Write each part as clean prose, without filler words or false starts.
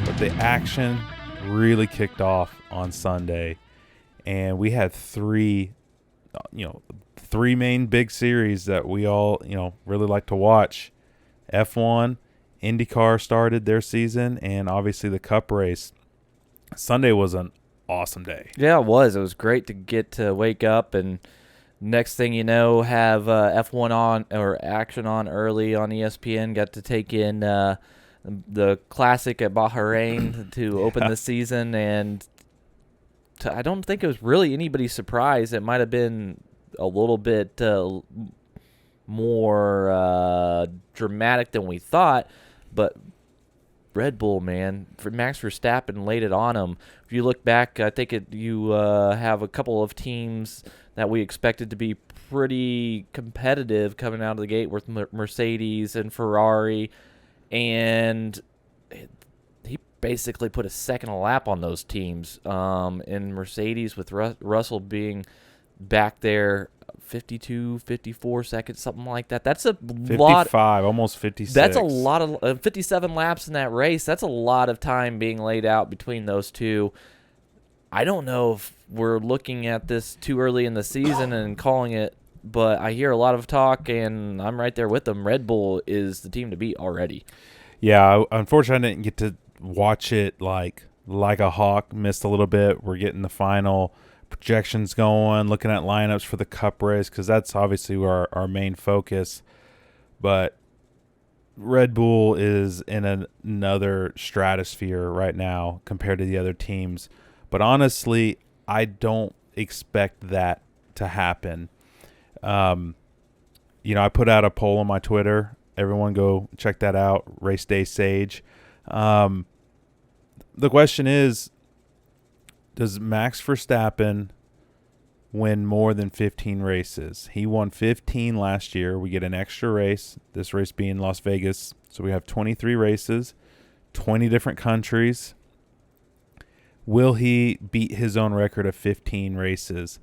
But the action really kicked off on Sunday, and we had three main big series that we all, really like to watch. F1, IndyCar started their season, and obviously the Cup race. Sunday was an awesome day. Yeah, it was. It was great to get to wake up and next thing you know, have F1 on or action on early on ESPN. Got to take in the Classic at Bahrain to open the season, and I don't think it was really anybody's surprise. It might have been a little bit more dramatic than we thought, but Red Bull, man, for Max Verstappen laid it on him. If you look back, I think you have a couple of teams that we expected to be pretty competitive coming out of the gate with Mercedes and Ferrari, and he basically put a second lap on those teams. And Mercedes with Russell being back there 52, 54 seconds, something like that. That's a 55, lot. almost 56. That's a lot of 57 laps in that race. That's a lot of time being laid out between those two. I don't know if we're looking at this too early in the season and calling it, but I hear a lot of talk, and I'm right there with them. Red Bull is the team to beat already. Yeah, unfortunately, I didn't get to watch it like a hawk. Missed a little bit. We're getting the final projections going, looking at lineups for the Cup race, because that's obviously our main focus. But Red Bull is in another stratosphere right now compared to the other teams. But honestly, I don't expect that to happen. I put out a poll on my Twitter. Everyone go check that out, Race Day Sage. The question is, does Max Verstappen win more than 15 races? He won 15 last year. We get an extra race, this race being Las Vegas. So we have 23 races, 20 different countries. Will he beat his own record of 15 races?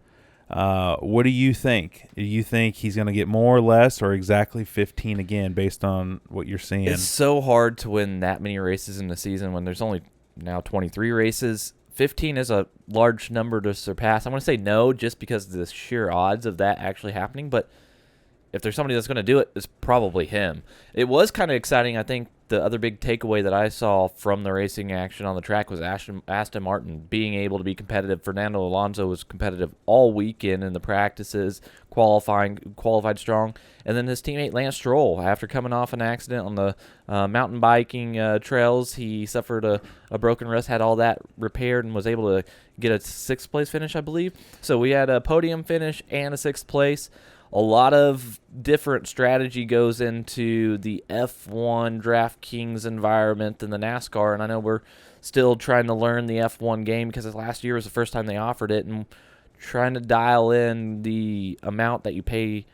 What do you think? Do you think he's going to get more or less or exactly 15 again based on what you're seeing? It's so hard to win that many races in the season when there's only now 23 races. 15 is a large number to surpass. I want to say no just because of the sheer odds of that actually happening, but if there's somebody that's going to do it, it's probably him. It was kind of exciting. I think the other big takeaway that I saw from the racing action on the track was Aston Martin being able to be competitive. Fernando Alonso was competitive all weekend in the practices, qualified strong. And then his teammate Lance Stroll, after coming off an accident on the mountain biking trails, he suffered a broken wrist, had all that repaired, and was able to get a sixth-place finish, I believe. So we had a podium finish and a sixth place. A lot of different strategy goes into the F1 DraftKings environment than the NASCAR, and I know we're still trying to learn the F1 game because last year was the first time they offered it, and trying to dial in the amount that you pay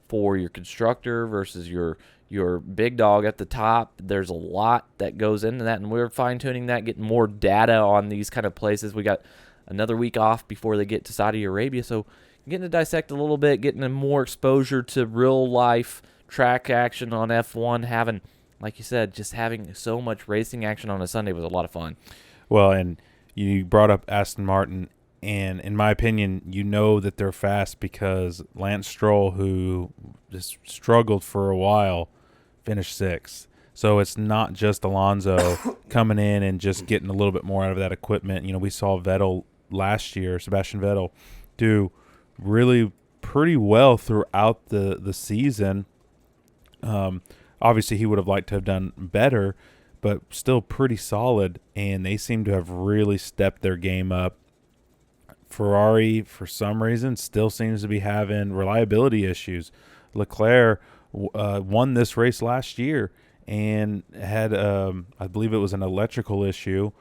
for your constructor versus your big dog at the top. There's a lot that goes into that, and we're fine-tuning that, getting more data on these kind of places. We got another week off before they get to Saudi Arabia, so getting to dissect a little bit, getting more exposure to real-life track action on F1, having, like you said, just having so much racing action on a Sunday was a lot of fun. Well, and you brought up Aston Martin, and in my opinion, you know that they're fast because Lance Stroll, who just struggled for a while, finished sixth. So it's not just Alonso coming in and just getting a little bit more out of that equipment. We saw Vettel last year, Sebastian Vettel, do really pretty well throughout the season. Obviously, he would have liked to have done better, but still pretty solid, and they seem to have really stepped their game up. Ferrari, for some reason, still seems to be having reliability issues. Leclerc won this race last year and had, I believe it was an electrical issue,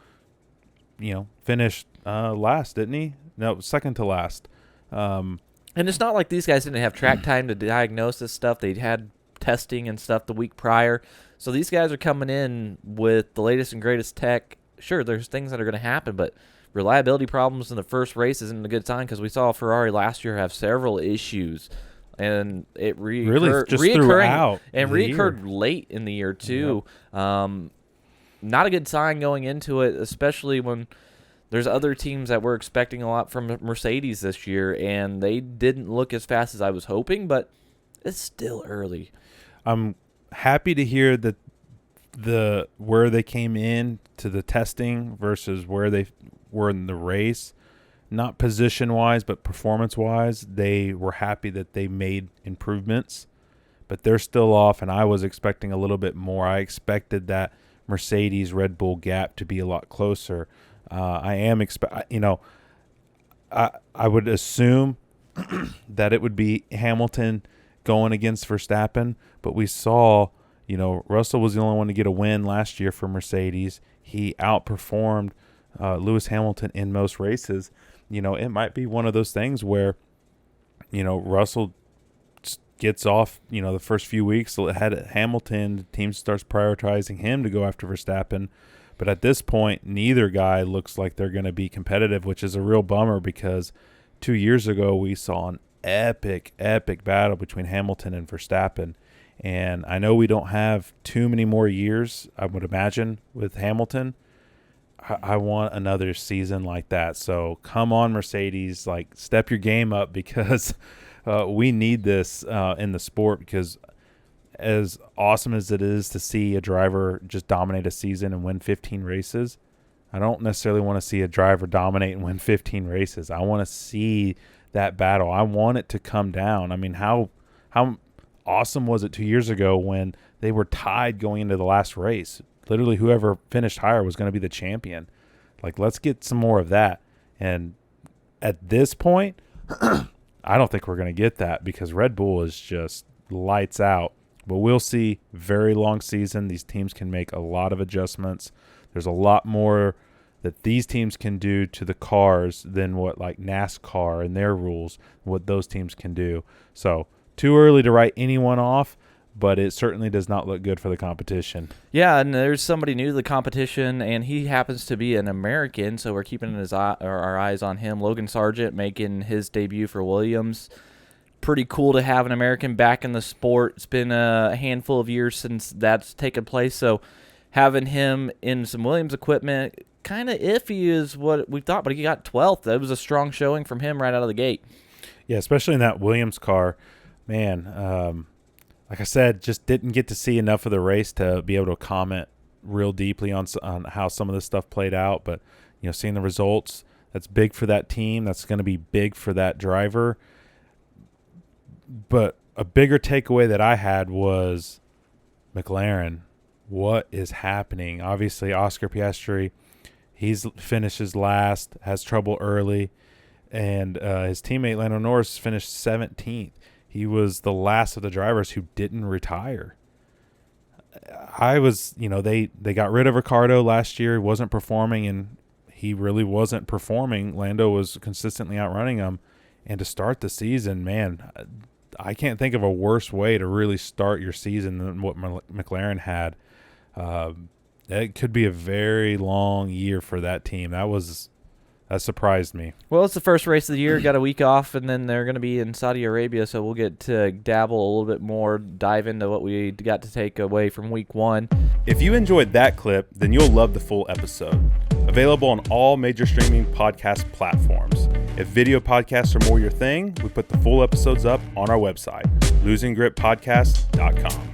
finished last, didn't he? No, second to last. And it's not like these guys didn't have track time to diagnose this stuff. They had testing and stuff the week prior. So these guys are coming in with the latest and greatest tech. Sure, there's things that are going to happen, but reliability problems in the first race isn't a good sign because we saw Ferrari last year have several issues and it really just reoccurring throughout and the year. reoccurred late in the year too. Not a good sign going into it, especially when there's other teams that were expecting a lot from Mercedes this year, and they didn't look as fast as I was hoping, but it's still early. I'm happy to hear that where they came in to the testing versus where they were in the race, not position-wise, but performance-wise, they were happy that they made improvements, but they're still off, and I was expecting a little bit more. I expected that Mercedes-Red Bull gap to be a lot closer. I would assume that it would be Hamilton going against Verstappen, but we saw, Russell was the only one to get a win last year for Mercedes. He outperformed Lewis Hamilton in most races. It might be one of those things where, Russell gets off, the first few weeks ahead of Hamilton. The team starts prioritizing him to go after Verstappen. But at this point, neither guy looks like they're going to be competitive, which is a real bummer because 2 years ago we saw an epic battle between Hamilton and Verstappen. And I know we don't have too many more years, I would imagine, with Hamilton. I want another season like that. So come on, Mercedes, step your game up because we need this in the sport, because as awesome as it is to see a driver just dominate a season and win 15 races, I don't necessarily want to see a driver dominate and win 15 races. I want to see that battle. I want it to come down. I mean, how awesome was it 2 years ago when they were tied going into the last race? Literally whoever finished higher was going to be the champion. Let's get some more of that. And at this point, I don't think we're going to get that because Red Bull is just lights out. But we'll see. Very long season. These teams can make a lot of adjustments. There's a lot more that these teams can do to the cars than what NASCAR and their rules, what those teams can do. So too early to write anyone off, but it certainly does not look good for the competition. Yeah, and there's somebody new to the competition, and he happens to be an American, so we're keeping our eyes on him. Logan Sargent making his debut for Williams. Pretty cool to have an American back in the sport. It's been a handful of years since that's taken place, so having him in some Williams equipment, kind of iffy is what we thought, but he got 12th. That was a strong showing from him right out of the gate. Yeah, especially in that Williams car. Man, like I said, just didn't get to see enough of the race to be able to comment real deeply on how some of this stuff played out. But, seeing the results, that's big for that team. That's going to be big for that driver. But a bigger takeaway that I had was McLaren. What is happening? Obviously, Oscar Piastri, he's finishes last, has trouble early, and his teammate Lando Norris finished 17th. He was the last of the drivers who didn't retire. I was, they got rid of Ricardo last year. He wasn't performing, and he really wasn't performing. Lando was consistently outrunning him. And to start the season, man, I can't think of a worse way to really start your season than what McLaren had. It could be a very long year for that team. That surprised me. Well, it's the first race of the year. Got a week off, and then they're going to be in Saudi Arabia, so we'll get to dabble a little bit more, dive into what we got to take away from week one. If you enjoyed that clip, then you'll love the full episode. Available on all major streaming podcast platforms. If video podcasts are more your thing, we put the full episodes up on our website, losinggrippodcast.com.